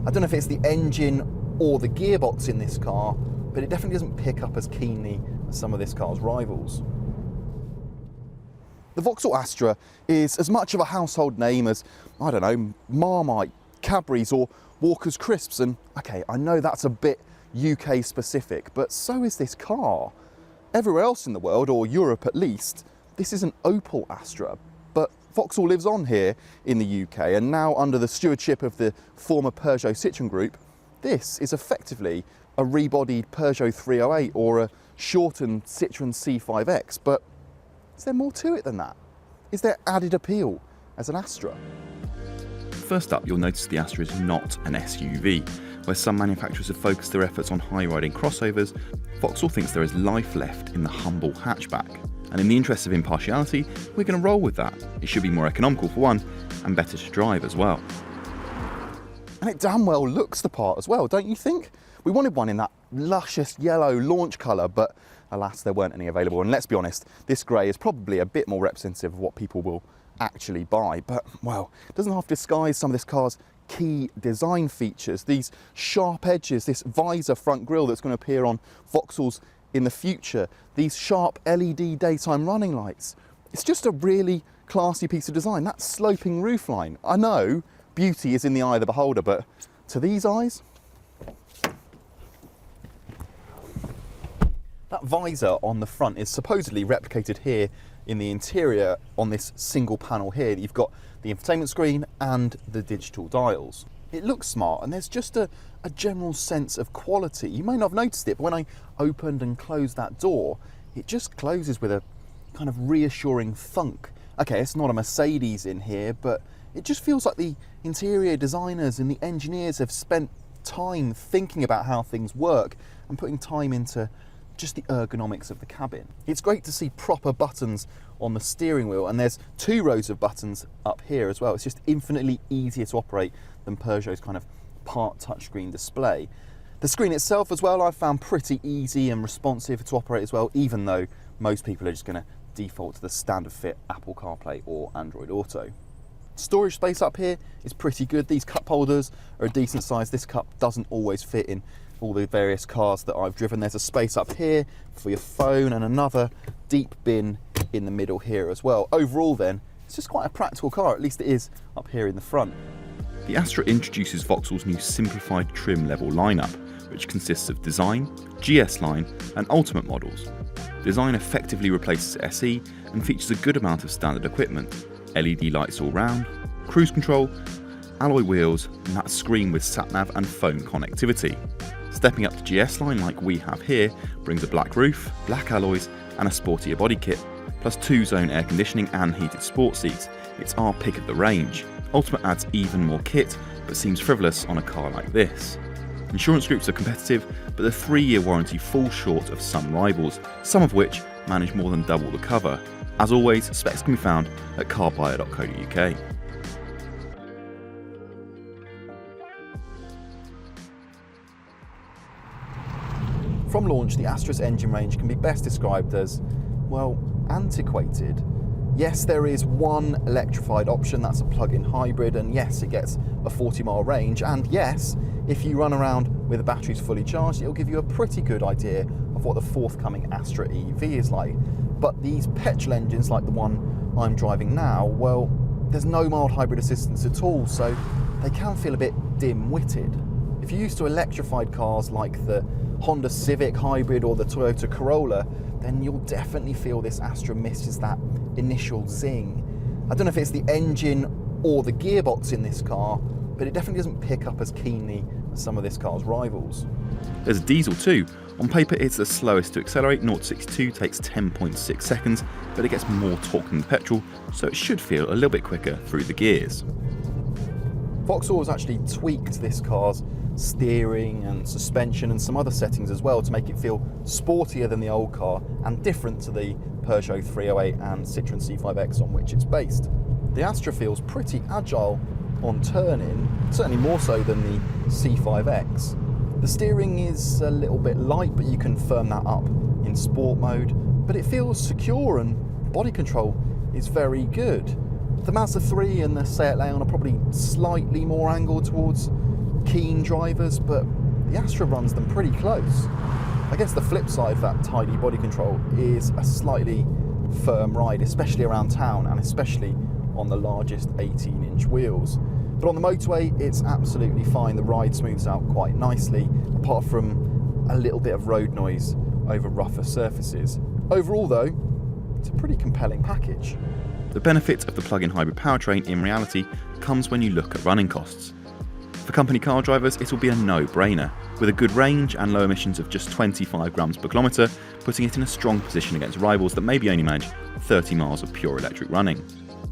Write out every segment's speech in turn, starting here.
I don't know if it's the engine or the gearbox in this car, but it definitely doesn't pick up as keenly as some of this car's rivals. The Vauxhall Astra is as much of a household name as, I don't know, Marmite, Cadbury's or Walker's Crisps, and okay, I know that's a bit UK specific, but so is this car. Everywhere else in the world, or Europe at least, this is an Opel Astra, but Vauxhall lives on here in the UK, and now under the stewardship of the former Peugeot Citroën Group, this is effectively a rebodied Peugeot 308 or a shortened Citroën C5X, but is there more to it than that? Is there added appeal as an Astra? First up, you'll notice the Astra is not an SUV. Where some manufacturers have focused their efforts on high-riding crossovers, Vauxhall thinks there is life left in the humble hatchback. And in the interest of impartiality, we're going to roll with that. It should be more economical for one, and better to drive as well. And it damn well looks the part as well, don't you think? We wanted one in that luscious yellow launch colour, but alas, there weren't any available. And let's be honest, this grey is probably a bit more representative of what people will actually buy. But, well, it doesn't have to disguise some of this car's key design features. These sharp edges, this visor front grille that's going to appear on Vauxhalls in the future, these sharp LED daytime running lights. It's just a really classy piece of design. That sloping roofline. I know beauty is in the eye of the beholder, but to these eyes, that visor on the front is supposedly replicated here in the interior on this single panel here. You've got the infotainment screen and the digital dials. It looks smart, and there's just a general sense of quality. You may not have noticed it, but when I opened and closed that door, it just closes with a kind of reassuring thunk. Okay, it's not a Mercedes in here, but it just feels like the interior designers and the engineers have spent time thinking about how things work and putting time into just the ergonomics of the cabin. It's great to see proper buttons on the steering wheel, and there's 2 rows of buttons up here as well. It's just infinitely easier to operate than Peugeot's kind of part touchscreen display. The screen itself as well, I've found pretty easy and responsive to operate as well, even though most people are just going to default to the standard fit Apple CarPlay or Android Auto. Storage space up here is pretty good. These cup holders are a decent size. This cup doesn't always fit in all the various cars that I've driven. There's a space up here for your phone and another deep bin in the middle here as well. Overall then, it's just quite a practical car, at least it is up here in the front. The Astra introduces Vauxhall's new simplified trim level lineup, which consists of Design, GS line and Ultimate models. Design effectively replaces SE and features a good amount of standard equipment: LED lights all round, cruise control, alloy wheels and that screen with sat-nav and phone connectivity. Stepping up to GS line like we have here brings a black roof, black alloys and a sportier body kit, plus 2-zone air conditioning and heated sport seats. It's our pick of the range. Ultimate adds even more kit, but seems frivolous on a car like this. Insurance groups are competitive, but the 3-year warranty falls short of some rivals, some of which manage more than double the cover. As always, specs can be found at carbuyer.co.uk. From launch, the Astra's engine range can be best described as, well, antiquated. Yes, there is one electrified option, that's a plug-in hybrid, and yes, it gets a 40-mile range, and yes, if you run around with the batteries fully charged, it'll give you a pretty good idea of what the forthcoming Astra EV is like. But these petrol engines, like the one I'm driving now, well, there's no mild hybrid assistance at all, so they can feel a bit dim-witted. If you're used to electrified cars like the Honda Civic Hybrid or the Toyota Corolla, then you'll definitely feel this Astra misses that initial zing. I don't know if it's the engine or the gearbox in this car, but it definitely doesn't pick up as keenly as some of this car's rivals. There's a diesel too. On paper it's the slowest to accelerate, 0-62 takes 10.6 seconds, but it gets more torque than the petrol, so it should feel a little bit quicker through the gears. Vauxhall has actually tweaked this car's steering and suspension and some other settings as well to make it feel sportier than the old car and different to the Peugeot 308 and Citroën C5X on which it's based. The Astra feels pretty agile on turning, certainly more so than the C5X. The steering is a little bit light, but you can firm that up in sport mode, but it feels secure and body control is very good. The Mazda 3 and the Seat Leon are probably slightly more angled towards keen drivers, but the Astra runs them pretty close. I guess the flip side of that tidy body control is a slightly firm ride, especially around town and especially on the largest 18-inch wheels. But on the motorway, it's absolutely fine. The ride smooths out quite nicely, apart from a little bit of road noise over rougher surfaces. Overall though, it's a pretty compelling package. The benefit of the plug-in hybrid powertrain in reality comes when you look at running costs. For company car drivers, it will be a no-brainer, with a good range and low emissions of just 25 grams per kilometre, putting it in a strong position against rivals that maybe only manage 30 miles of pure electric running.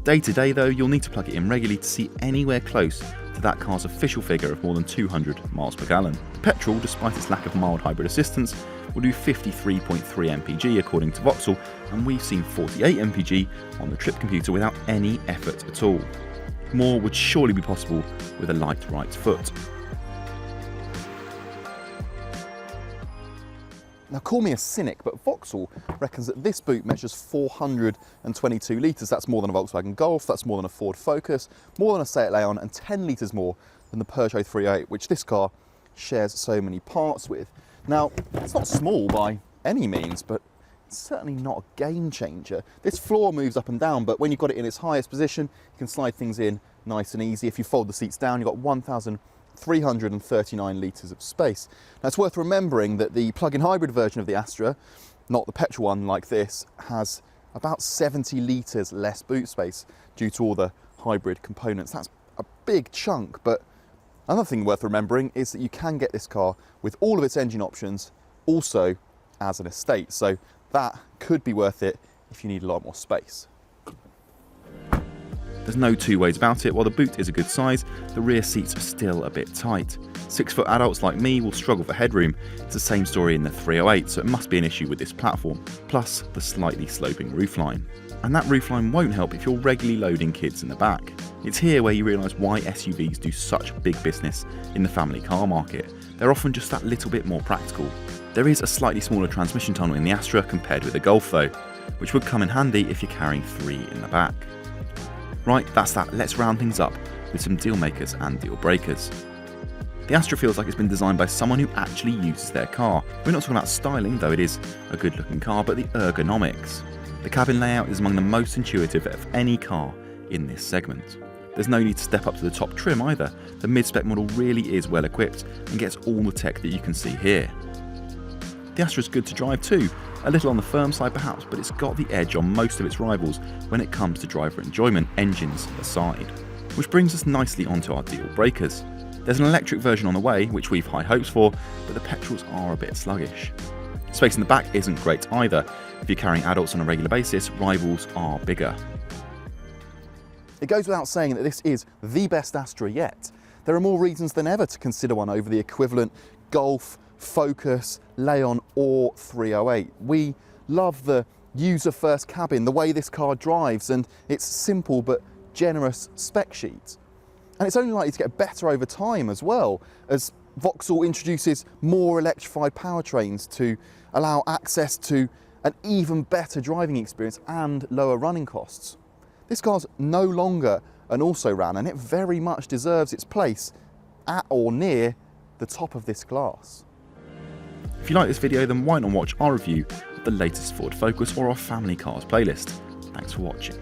Day to day though, you'll need to plug it in regularly to see anywhere close to that car's official figure of more than 200 miles per gallon. Petrol, despite its lack of mild hybrid assistance, will do 53.3 mpg according to Vauxhall, and we've seen 48 mpg on the trip computer without any effort at all. More would surely be possible with a light right foot. Now call me a cynic, but Vauxhall reckons that this boot measures 422 litres. That's more than a Volkswagen Golf, that's more than a Ford Focus, more than a Seat Leon, and 10 litres more than the Peugeot 308, which this car shares so many parts with. Now, it's not small by any means, but it's certainly not a game changer. This floor moves up and down, but when you've got it in its highest position, you can slide things in nice and easy. If you fold the seats down, you've got 1,339 litres of space. Now, it's worth remembering that the plug-in hybrid version of the Astra, not the petrol one like this, has about 70 litres less boot space due to all the hybrid components. That's a big chunk, but another thing worth remembering is that you can get this car with all of its engine options also as an estate, so that could be worth it if you need a lot more space. There's no two ways about it, while the boot is a good size, the rear seats are still a bit tight. 6-foot adults like me will struggle for headroom. It's the same story in the 308, so it must be an issue with this platform, plus the slightly sloping roofline. And that roofline won't help if you're regularly loading kids in the back. It's here where you realise why SUVs do such big business in the family car market. They're often just that little bit more practical. There is a slightly smaller transmission tunnel in the Astra compared with the Golf though, which would come in handy if you're carrying 3 in the back. Right, that's that. Let's round things up with some deal makers and deal breakers. The Astra feels like it's been designed by someone who actually uses their car. We're not talking about styling, though it is a good looking car, but the ergonomics. The cabin layout is among the most intuitive of any car in this segment. There's no need to step up to the top trim either. The mid-spec model really is well equipped and gets all the tech that you can see here. The Astra is good to drive too, a little on the firm side perhaps, but it's got the edge on most of its rivals when it comes to driver enjoyment, engines aside. Which brings us nicely onto our deal breakers. There's an electric version on the way, which we've high hopes for, but the petrols are a bit sluggish. Space in the back isn't great either. If you're carrying adults on a regular basis, rivals are bigger. It goes without saying that this is the best Astra yet. There are more reasons than ever to consider one over the equivalent Golf, Focus, Leon or 308. We love the user-first cabin, the way this car drives and its simple but generous spec sheet. And it's only likely to get better over time as well, as Vauxhall introduces more electrified powertrains to allow access to an even better driving experience and lower running costs. This car's no longer an also-ran, and it very much deserves its place at or near the top of this class. If you like this video, then why not watch our review of the latest Ford Focus or our family cars playlist. Thanks for watching.